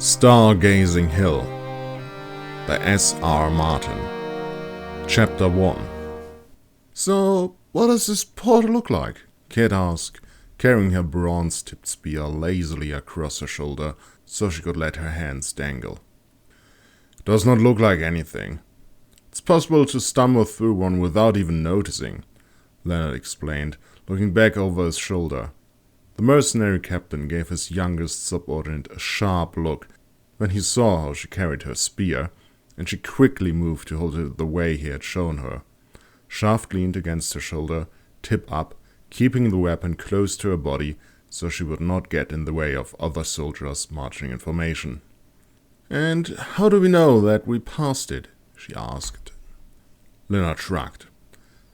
Stargazing Hill by S.R. Martin. Chapter 1. "So, what does this portal look like?" Kat asked, carrying her bronze-tipped spear lazily across her shoulder so she could let her hands dangle. "It does not look like anything. It's possible to stumble through one without even noticing," Leonard explained, looking back over his shoulder. The mercenary captain gave his youngest subordinate a sharp look when he saw how she carried her spear, and she quickly moved to hold it the way he had shown her. Shaft leaned against her shoulder, tip up, keeping the weapon close to her body so she would not get in the way of other soldiers marching in formation. "And how do we know that we passed it?" she asked. Leonard shrugged.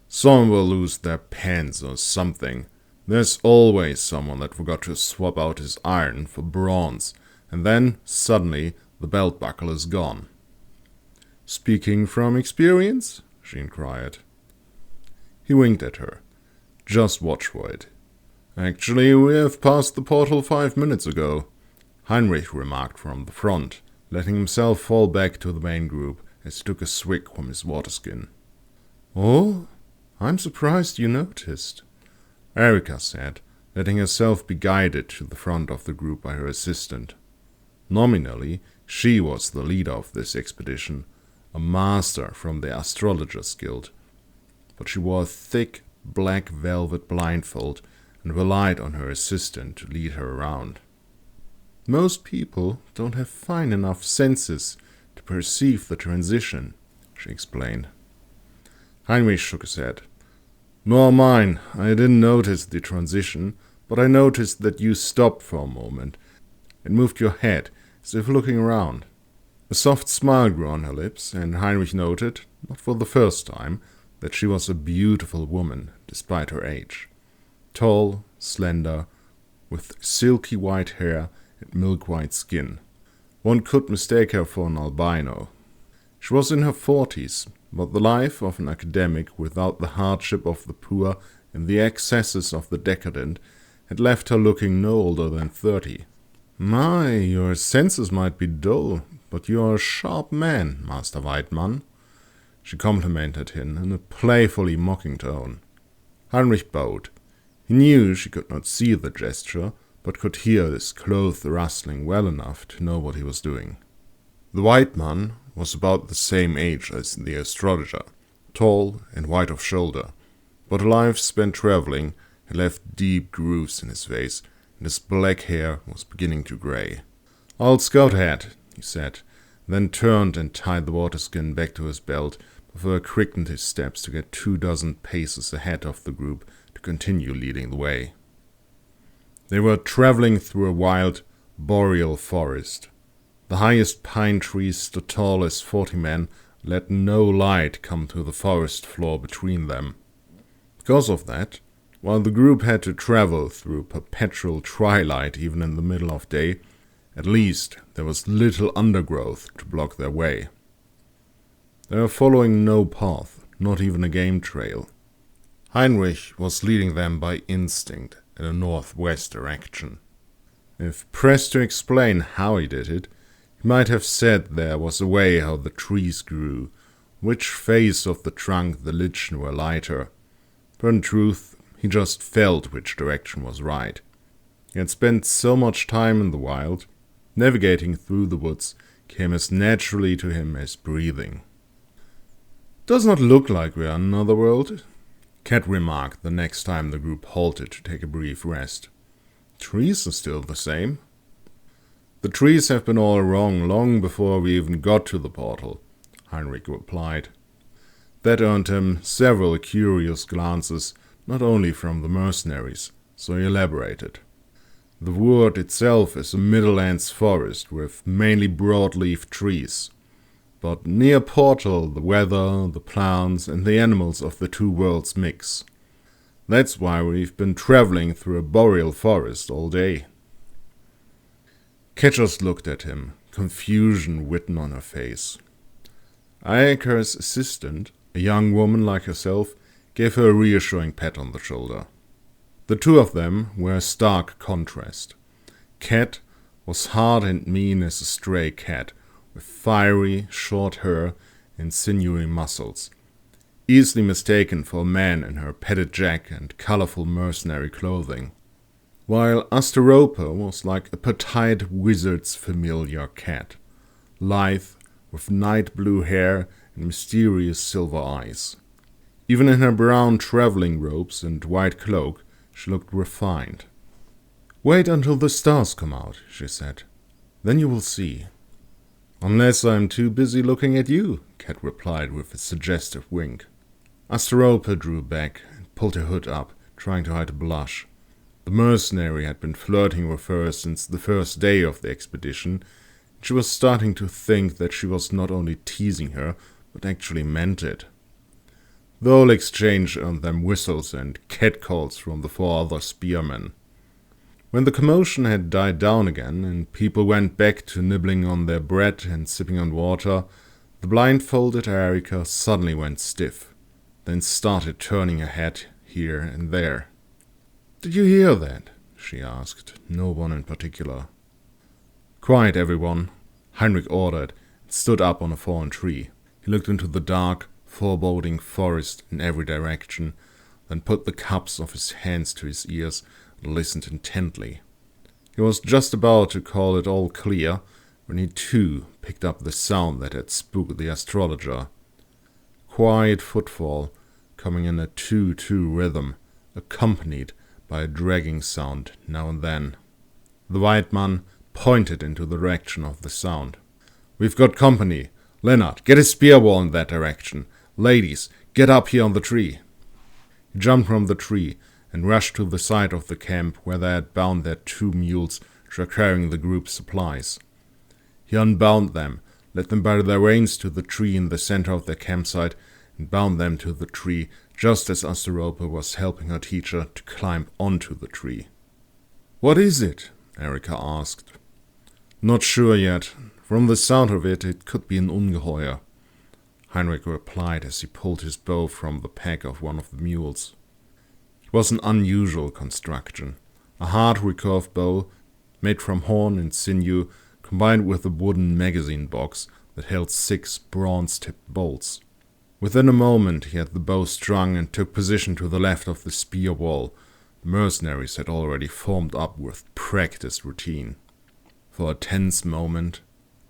"Someone will lose their pants or something. There's always someone that forgot to swap out his iron for bronze, and then, suddenly, the belt buckle is gone." "Speaking from experience?" she inquired. He winked at her. "Just watch for it." "Actually, we have passed the portal 5 minutes ago," Heinrich remarked from the front, letting himself fall back to the main group as he took a swig from his water skin. "Oh, I'm surprised you noticed," Erica said, letting herself be guided to the front of the group by her assistant. Nominally, she was the leader of this expedition, a master from the Astrologers Guild, but she wore a thick, black velvet blindfold and relied on her assistant to lead her around. "Most people don't have fine enough senses to perceive the transition," she explained. Heinrich shook his head. "Nor mine. I didn't notice the transition, but I noticed that you stopped for a moment and moved your head as if looking around." A soft smile grew on her lips, and Heinrich noted, not for the first time, that she was a beautiful woman despite her age. Tall, slender, with silky white hair and milk-white skin. One could mistake her for an albino. She was in her 40s, but the life of an academic without the hardship of the poor and the excesses of the decadent had left her looking no older than 30. "My, your senses might be dull, but you are a sharp man, Master Weidmann," she complimented him in a playfully mocking tone. Heinrich bowed. He knew she could not see the gesture, but could hear his clothes rustling well enough to know what he was doing. The Weidmann was about the same age as the astrologer, tall and white of shoulder, but a life spent traveling had left deep grooves in his face, and his black hair was beginning to gray. "I'll scout ahead," he said, then turned and tied the water skin back to his belt before he quickened his steps to get 24 paces ahead of the group to continue leading the way. They were traveling through a wild, boreal forest. The highest pine trees, so tall as 40 men, let no light come to the forest floor between them. Because of that, while the group had to travel through perpetual twilight even in the middle of day, at least there was little undergrowth to block their way. They were following no path, not even a game trail. Heinrich was leading them by instinct in a northwest direction. If pressed to explain how he did it, he might have said there was a way how the trees grew, which phase of the trunk the lichen were lighter. But in truth, he just felt which direction was right. He had spent so much time in the wild, navigating through the woods came as naturally to him as breathing. "Does not look like we are in another world," Kat remarked the next time the group halted to take a brief rest. "Trees are still the same." "The trees have been all wrong long before we even got to the portal," Heinrich replied. That earned him several curious glances, not only from the mercenaries, so he elaborated. "The Wurd itself is a Middlelands forest with mainly broadleaf trees. But near portal the weather, the plants, and the animals of the two worlds mix. That's why we've been traveling through a boreal forest all day." Kat just looked at him, confusion written on her face. Ayaka's assistant, a young woman like herself, gave her a reassuring pat on the shoulder. The two of them were a stark contrast. Kat was hard and mean as a stray cat, with fiery, short hair and sinewy muscles, easily mistaken for a man in her padded jack and colorful mercenary clothing, while Asteropa was like a petite wizard's familiar cat, lithe, with night blue hair and mysterious silver eyes. Even in her brown traveling robes and white cloak, she looked refined. "Wait until the stars come out," she said. "Then you will see." "Unless I'm too busy looking at you," Cat replied with a suggestive wink. Asteropa drew back and pulled her hood up, trying to hide a blush. The mercenary had been flirting with her since the first day of the expedition, and she was starting to think that she was not only teasing her, but actually meant it. The whole exchange earned them whistles and catcalls from the 4 other spearmen. When the commotion had died down again, and people went back to nibbling on their bread and sipping on water, the blindfolded Erica suddenly went stiff, then started turning her head here and there. "Did you hear that?" she asked, no one in particular. "Quiet, everyone," Heinrich ordered, and stood up on a fallen tree. He looked into the dark, foreboding forest in every direction, then put the cups of his hands to his ears and listened intently. He was just about to call it all clear when he too picked up the sound that had spooked the astrologer. Quiet footfall coming in a 2-2 rhythm, accompanied by a dragging sound now and then. The white man pointed into the direction of the sound. "We've got company. Leonard, get a spear wall in that direction. Ladies, get up here on the tree." He jumped from the tree and rushed to the side of the camp where they had bound their 2 mules which were carrying the group's supplies. He unbound them, led them by their reins to the tree in the center of their campsite, and bound them to the tree just as Asteropa was helping her teacher to climb onto the tree. "What is it?" Erica asked. "Not sure yet. From the sound of it, it could be an ungeheuer," Heinrich replied as he pulled his bow from the pack of one of the mules. It was an unusual construction, a hard recurved bow made from horn and sinew, combined with a wooden magazine box that held 6 bronze-tipped bolts. Within a moment he had the bow strung and took position to the left of the spear wall. The mercenaries had already formed up with practiced routine. For a tense moment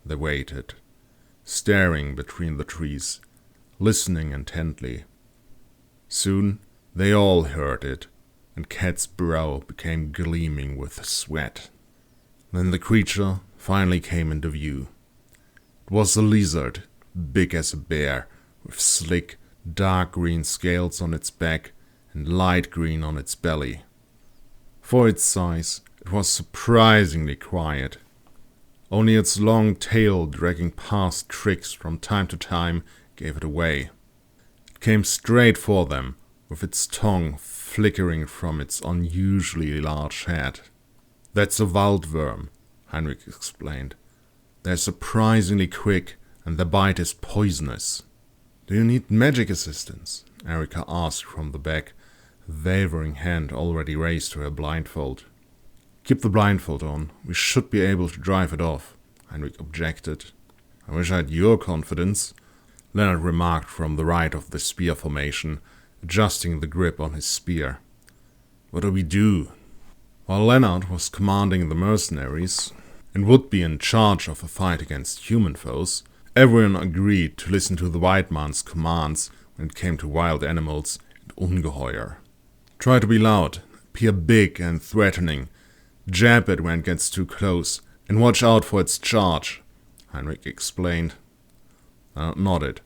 they waited, staring between the trees, listening intently. Soon they all heard it, and Cat's brow became gleaming with sweat. Then the creature finally came into view. It was a lizard, big as a bear, with slick, dark green scales on its back and light green on its belly. For its size, it was surprisingly quiet. Only its long tail dragging past tricks from time to time gave it away. It came straight for them, with its tongue flickering from its unusually large head. "That's a wildworm," Heinrich explained. "They're surprisingly quick, and their bite is poisonous." "Do you need magic assistance?" Erica asked from the back, a wavering hand already raised to her blindfold. "Keep the blindfold on. We should be able to drive it off," Heinrich objected. "I wish I had your confidence," Leonard remarked from the right of the spear formation, adjusting the grip on his spear. "What do we do?" While Leonard was commanding the mercenaries, and would be in charge of a fight against human foes, everyone agreed to listen to the white man's commands when it came to wild animals and ungeheuer. "Try to be loud, appear big and threatening, jab it when it gets too close, and watch out for its charge," Heinrich explained. Leonard nodded.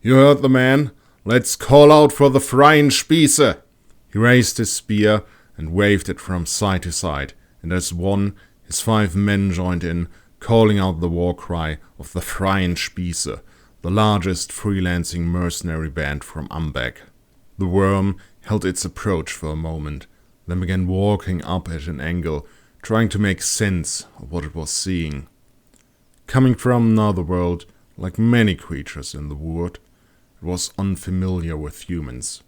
"You heard the man. Let's call out for the freien Spieße." He raised his spear and waved it from side to side, and as one, his 5 men joined in, calling out the war cry of the Freien Spieße, the largest freelancing mercenary band from Ambeck. The worm held its approach for a moment, then began walking up at an angle, trying to make sense of what it was seeing. Coming from another world, like many creatures in the Wurd, it was unfamiliar with humans.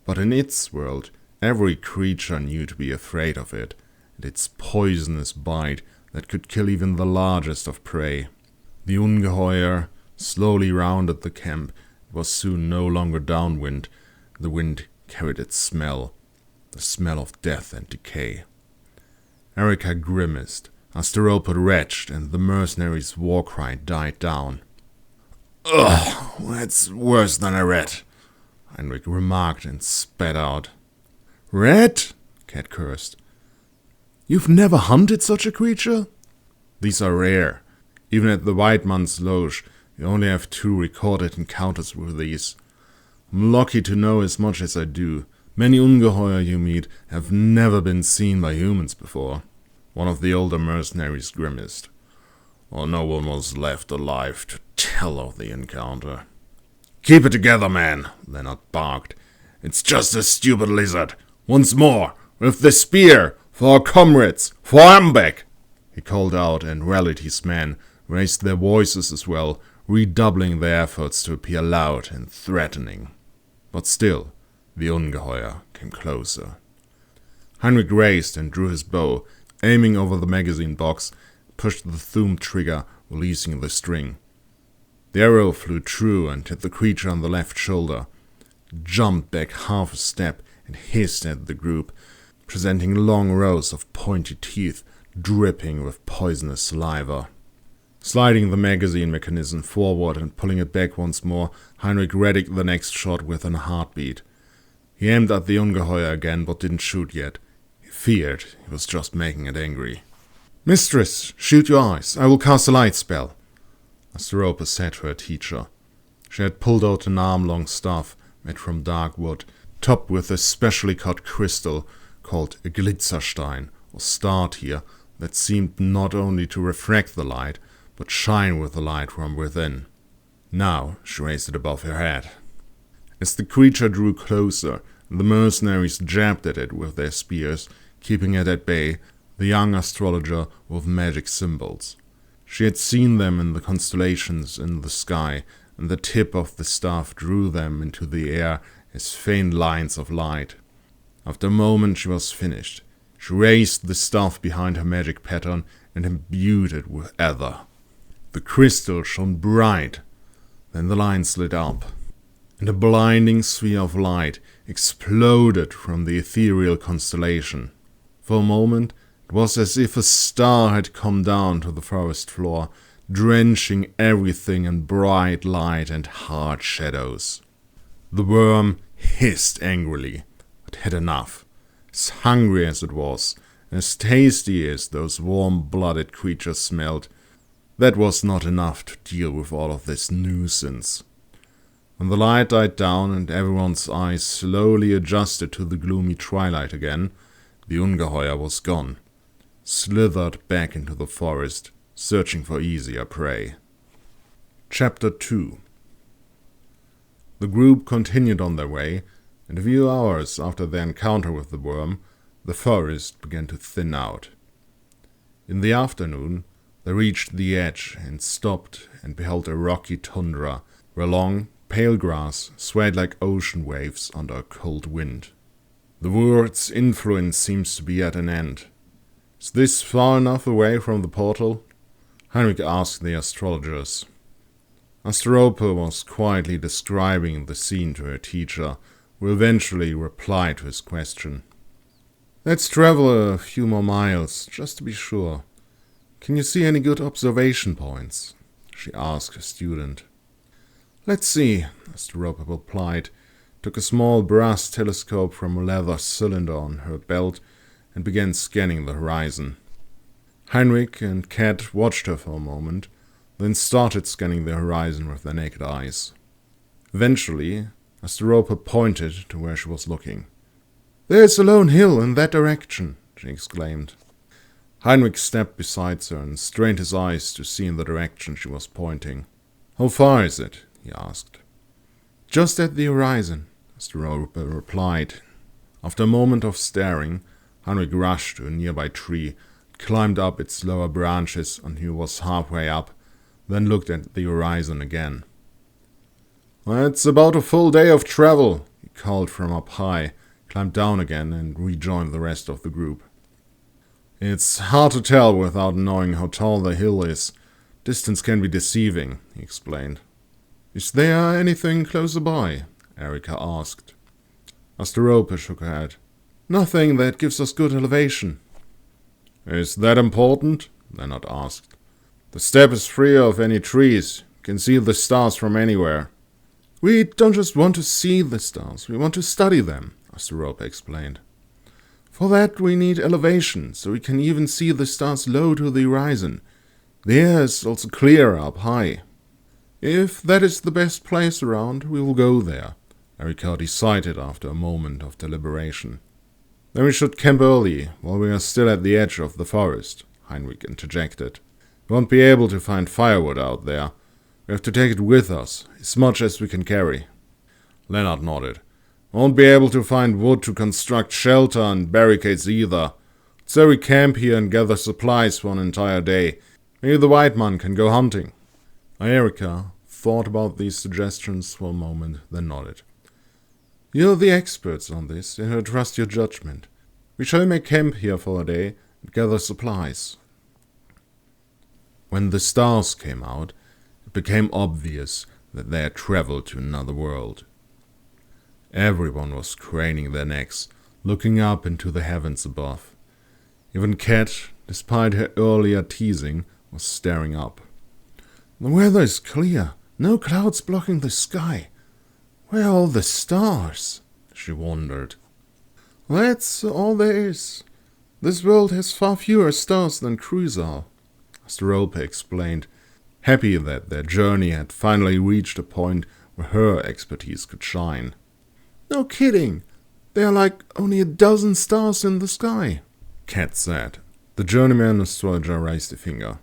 But in its world, every creature knew to be afraid of it, and its poisonous bite that could kill even the largest of prey. The Ungeheuer slowly rounded the camp. It was soon no longer downwind. The wind carried its smell, the smell of death and decay. Erika grimaced, Asteropa retched, and the mercenary's war cry died down. "Ugh, that's worse than a rat," Heinrich remarked and spat out. "Rat?" Cat cursed. "You've never hunted such a creature?" "These are rare. Even at the White Man's Loge, we only have 2 recorded encounters with these. I'm lucky to know as much as I do. Many Ungeheuer you meet have never been seen by humans before." One of the older mercenaries grimaced. "Well, no one was left alive to tell of the encounter." "Keep it together, man," Leonard barked. "It's just a stupid lizard. Once more, with the spear, for our comrades, for Ambeck!" He called out, and rallied his men, raised their voices as well, redoubling their efforts to appear loud and threatening. But still, the Ungeheuer came closer. Heinrich raised and drew his bow, aiming over the magazine box, pushed the thumb trigger, releasing the string. The arrow flew true and hit the creature on the left shoulder. It jumped back half a step and hissed at the group, presenting long rows of pointy teeth, dripping with poisonous saliva. Sliding the magazine mechanism forward and pulling it back once more, Heinrich readied the next shot within a heartbeat. He aimed at the Ungeheuer again, but didn't shoot yet. He feared he was just making it angry. "Mistress, shoot your eyes. I will cast a light spell," Asteropa said to her teacher. She had pulled out an arm-long staff made from dark wood, topped with a specially cut crystal called a Glitzerstein, or star tear, that seemed not only to refract the light, but shine with the light from within. Now she raised it above her head. As the creature drew closer, the mercenaries jabbed at it with their spears, keeping it at bay, the young astrologer with magic symbols. She had seen them in the constellations in the sky, and the tip of the staff drew them into the air as faint lines of light. After a moment she was finished. She raised the staff behind her magic pattern and imbued it with ether. The crystal shone bright. Then the lines lit up, and a blinding sphere of light exploded from the ethereal constellation. For a moment, it was as if a star had come down to the forest floor, drenching everything in bright light and hard shadows. The worm hissed angrily, but had enough. As hungry as it was, and as tasty as those warm-blooded creatures smelled, that was not enough to deal with all of this nuisance. When the light died down and everyone's eyes slowly adjusted to the gloomy twilight again, the Ungeheuer was gone, slithered back into the forest, searching for easier prey. Chapter 2. The group continued on their way, and a few hours after their encounter with the worm, the forest began to thin out. In the afternoon, they reached the edge and stopped and beheld a rocky tundra, where long, pale grass swayed like ocean waves under a cold wind. The Wurd's influence seems to be at an end. Is this far enough away from the portal? Heinrich asked the astrologers. Asteropa was quietly describing the scene to her teacher, who eventually replied to his question. "Let's travel a few more miles, just to be sure. Can you see any good observation points?" she asked her student. "Let's see," Asteropa replied, took a small brass telescope from a leather cylinder on her belt, and began scanning the horizon. Heinrich and Kat watched her for a moment, then started scanning the horizon with their naked eyes. Eventually, Asteropa pointed to where she was looking. "There's a lone hill in that direction," she exclaimed. Heinrich stepped beside her and strained his eyes to see in the direction she was pointing. "How far is it?" he asked. "Just at the horizon," Asteropa replied. After a moment of staring, Heinrich rushed to a nearby tree, climbed up its lower branches until he was halfway up, then looked at the horizon again. "It's about a full day of travel," he called from up high, climbed down again, and rejoined the rest of the group. It's hard to tell without knowing how tall the hill is. Distance can be deceiving, he explained. Is there anything closer by? Erica asked. Asterope shook her head. Nothing that gives us good elevation. Is that important? Leonard asked. The steppe is free of any trees. You can see the stars from anywhere. We don't just want to see the stars, we want to study them, Asterope explained. For that we need elevation, so we can even see the stars low to the horizon. The air is also clear up high. If that is the best place around, we will go there, Erica decided after a moment of deliberation. Then we should camp early, while we are still at the edge of the forest, Heinrich interjected. We won't be able to find firewood out there. We have to take it with us, as much as we can carry. Leonard nodded. Won't be able to find wood to construct shelter and barricades either. So we camp here and gather supplies for an entire day. Maybe the white man can go hunting. Erica thought about these suggestions for a moment, then nodded. You're the experts on this, and I trust your judgment. We shall make camp here for a day and gather supplies. When the stars came out, it became obvious that they had traveled to another world. Everyone was craning their necks, looking up into the heavens above. Even Cat, despite her earlier teasing, was staring up. The weather is clear, no clouds blocking the sky. Where are all the stars? She wondered. That's all there is. This world has far fewer stars than Cruisal, Asterope explained, happy that their journey had finally reached a point where her expertise could shine. No kidding. There are like only a dozen stars in the sky, Cat said. The journeyman astrologer raised a finger.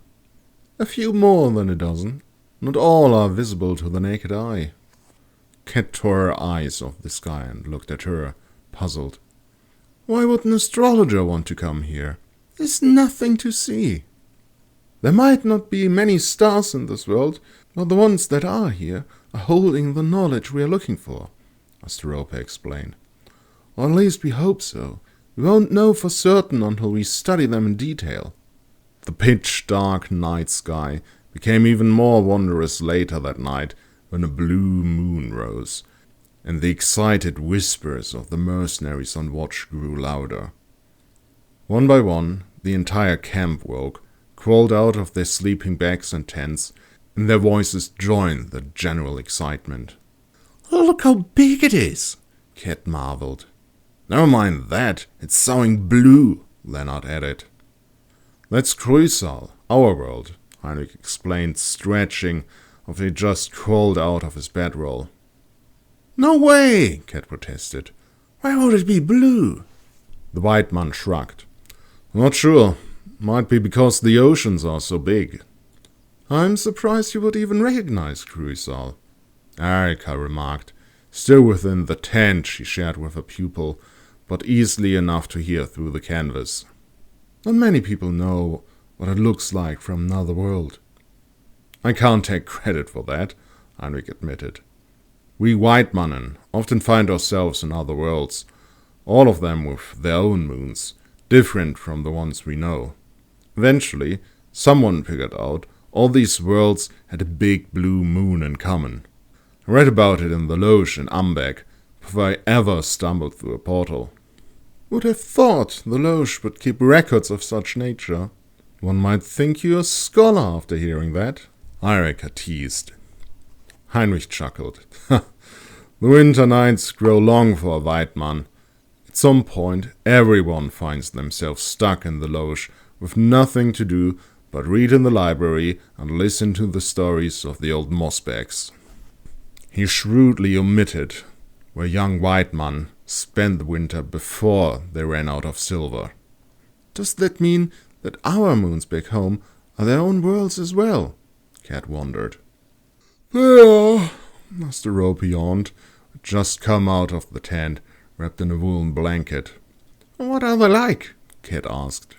A few more than a dozen. Not all are visible to the naked eye. Cat tore her eyes off the sky and looked at her, puzzled. Why would an astrologer want to come here? There's nothing to see. There might not be many stars in this world, but the ones that are here are holding the knowledge we are looking for, Asterope explained. Or at least we hope so. We won't know for certain until we study them in detail. The pitch-dark night sky became even more wondrous later that night when a blue moon rose, and the excited whispers of the mercenaries on watch grew louder. One by one, the entire camp woke, crawled out of their sleeping bags and tents, and their voices joined the general excitement. Oh, look how big it is, Cat marveled. Never mind that, it's sowing blue, Leonard added. That's Cruisal, our world, Heinrich explained, stretching as he just crawled out of his bedroll. No way, Cat protested. Why would it be blue? The white man shrugged. Not sure. Might be because the oceans are so big. I'm surprised you would even recognize Cruisal, Erica remarked, still within the tent she shared with her pupil, but easily enough to hear through the canvas. Not many people know what it looks like from another world. I can't take credit for that, Heinrich admitted. We white mannen often find ourselves in other worlds, all of them with their own moons, different from the ones we know. Eventually, someone figured out all these worlds had a big blue moon in common. I read about it in the Loge in Ambeck before I ever stumbled through a portal. Would have thought the Loge would keep records of such nature. One might think you a scholar after hearing that, Erica teased. Heinrich chuckled. The winter nights grow long for a white man. At some point, everyone finds themselves stuck in the Loge with nothing to do but read in the library and listen to the stories of the old mossbacks. He shrewdly omitted where young white men spent the winter before they ran out of silver. Does that mean that our moons back home are their own worlds as well? Cat wondered. They are, Asterope yawned, just come out of the tent, wrapped in a woolen blanket. What are they like? Cat asked.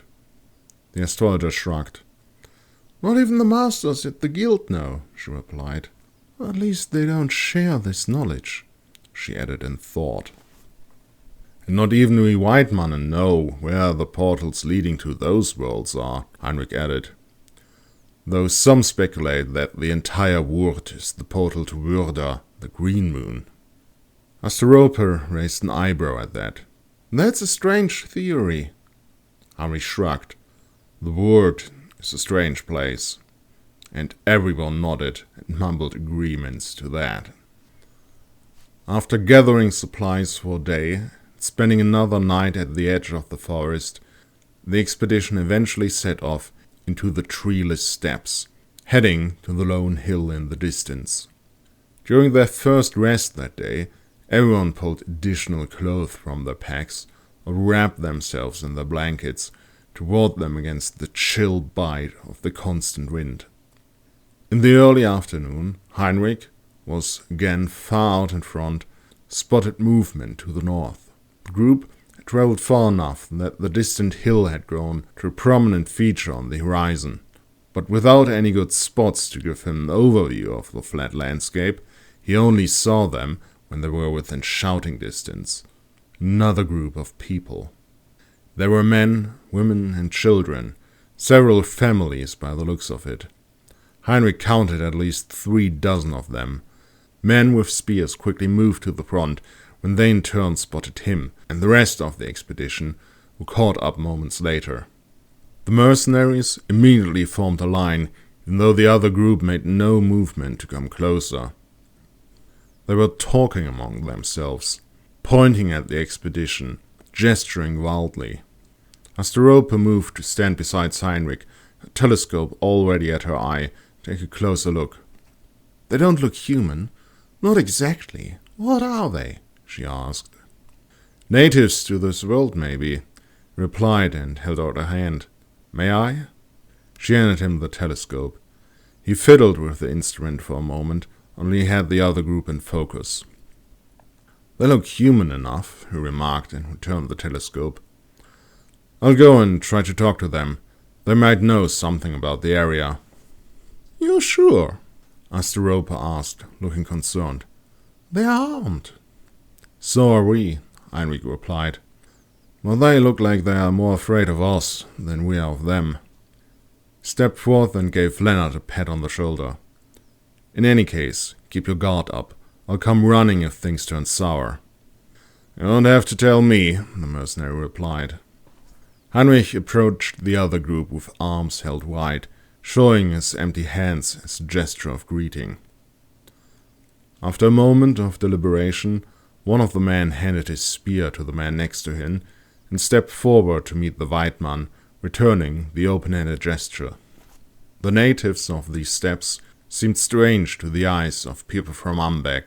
The astrologer shrugged. Not even the masters at the guild know, she replied. At least they don't share this knowledge, she added in thought. And not even we white men know where the portals leading to those worlds are, Heinrich added. Though some speculate that the entire Wurd is the portal to Wurda, the Green Moon. Asteroper raised an eyebrow at that. That's a strange theory. Heinrich shrugged. The Wurd is a strange place. And everyone nodded and mumbled agreements to that. After gathering supplies for a day, and spending another night at the edge of the forest, the expedition eventually set off into the treeless steppes, heading to the lone hill in the distance. During their first rest that day, everyone pulled additional clothes from their packs or wrapped themselves in their blankets to ward them against the chill bite of the constant wind. In the early afternoon, Heinrich was again far out in front, spotted movement to the north. The group had traveled far enough that the distant hill had grown to a prominent feature on the horizon, but without any good spots to give him an overview of the flat landscape, he only saw them when they were within shouting distance. Another group of people. There were men, women, and children, several families by the looks of it. Heinrich counted at least 36 of them. Men with spears quickly moved to the front when they in turn spotted him and the rest of the expedition, who caught up moments later. The mercenaries immediately formed a line, even though the other group made no movement to come closer. They were talking among themselves, pointing at the expedition, gesturing wildly. Asteropa moved to stand beside Heinrich, a telescope already at her eye, to take a closer look. They don't look human. Not exactly. What are they? She asked. Natives to this world, maybe, he replied and held out a hand. May I? She handed him the telescope. He fiddled with the instrument for a moment, only he had the other group in focus. They look human enough, he remarked and returned the telescope. I'll go and try to talk to them. They might know something about the area. You're sure? Asteropa asked, looking concerned. They are armed. So are we, Heinrich replied. Well, they look like they are more afraid of us than we are of them. He stepped forth and gave Leonard a pat on the shoulder. In any case, keep your guard up. I'll come running if things turn sour. You don't have to tell me, the mercenary replied. Heinrich approached the other group with arms held wide, showing his empty hands as a gesture of greeting. After a moment of deliberation, one of the men handed his spear to the man next to him and stepped forward to meet the white man, returning the open-handed gesture. The natives of these steppes seemed strange to the eyes of people from Ambek.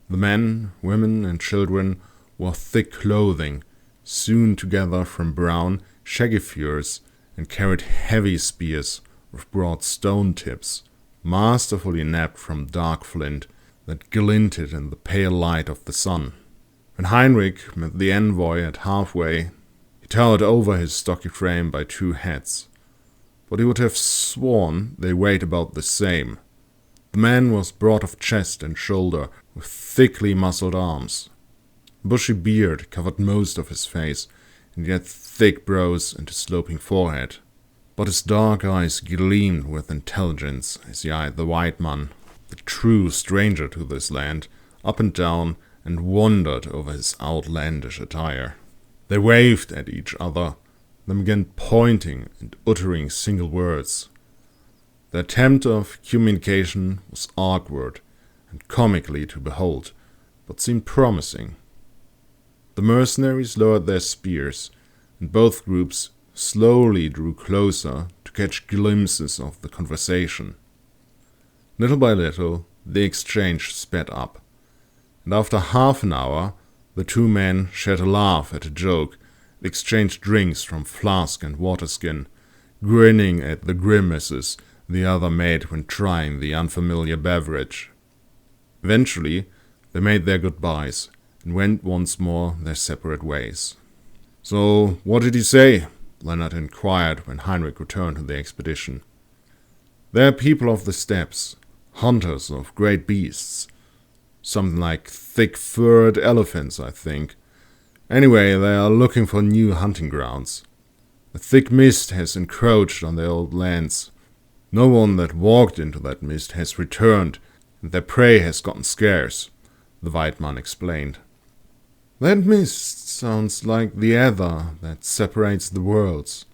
The men, women, and children wore thick clothing, sewn together from brown, shaggy furs, and carried heavy spears with broad stone tips, masterfully nabbed from dark flint that glinted in the pale light of the sun. When Heinrich met the envoy at halfway, he towered over his stocky frame by 2 heads, but he would have sworn they weighed about the same. The man was broad of chest and shoulder, with thickly muscled arms. A bushy beard covered most of his face, and he had thick brows and a sloping forehead. But his dark eyes gleamed with intelligence as he eyed the white man, the true stranger to this land, up and down, and wondered over his outlandish attire. They waved at each other, then began pointing and uttering single words. The attempt of communication was awkward and comically to behold, but seemed promising. The mercenaries lowered their spears, and both groups slowly drew closer to catch glimpses of the conversation. Little by little, the exchange sped up, and after half an hour, the 2 men shared a laugh at a joke, and exchanged drinks from flask and waterskin, grinning at the grimaces the other made when trying the unfamiliar beverage. Eventually, they made their goodbyes and went once more their separate ways. So, what did he say? Leonard inquired when Heinrich returned to the expedition. They are people of the steppes, hunters of great beasts. Something like thick-furred elephants, I think. Anyway, they are looking for new hunting grounds. A thick mist has encroached on their old lands. No one that walked into that mist has returned, and their prey has gotten scarce, the white man explained. That mist sounds like the ether that separates the worlds,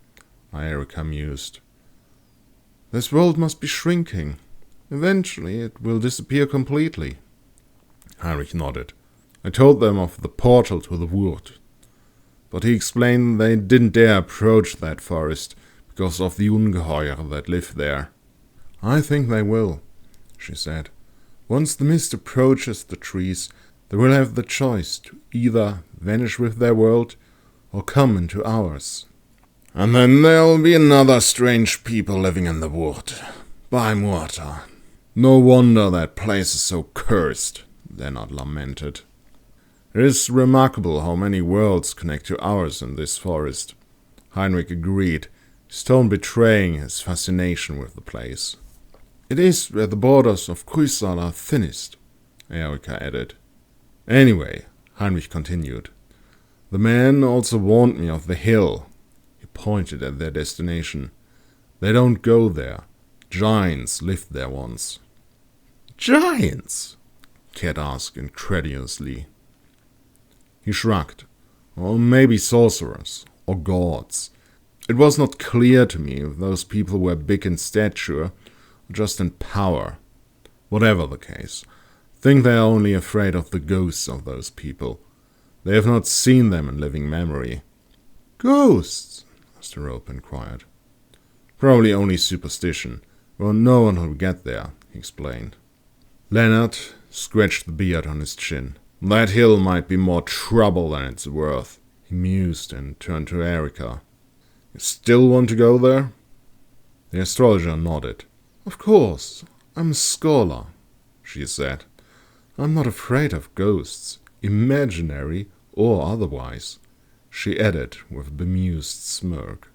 Erika mused. This world must be shrinking. Eventually it will disappear completely. Heinrich nodded. I told them of the portal to the Wurd, but he explained they didn't dare approach that forest because of the Ungeheuer that live there. I think they will, she said. Once the mist approaches the trees, they will have the choice to either vanish with their world or come into ours. And then there'll be another strange people living in the wood, by water. No wonder that place is so cursed, Leonard lamented. It is remarkable how many worlds connect to ours in this forest, Heinrich agreed, his tone betraying his fascination with the place. It is where the borders of Kuisal are thinnest, Erika added. Anyway, Heinrich continued, the man also warned me of the hill. He pointed at their destination. They don't go there. Giants lived there once. Giants? Cat asked incredulously. He shrugged. Or maybe sorcerers, or gods. It was not clear to me if those people were big in stature or just in power. Whatever the case, I think they are only afraid of the ghosts of those people. They have not seen them in living memory. Ghosts? Master Rope inquired. Probably only superstition. Well, no one will get there, he explained. Leonard scratched the beard on his chin. That hill might be more trouble than it's worth, he mused and turned to Erika. You still want to go there? The astrologer nodded. Of course, I'm a scholar, she said. I'm not afraid of ghosts, imaginary or otherwise, she added with a bemused smirk.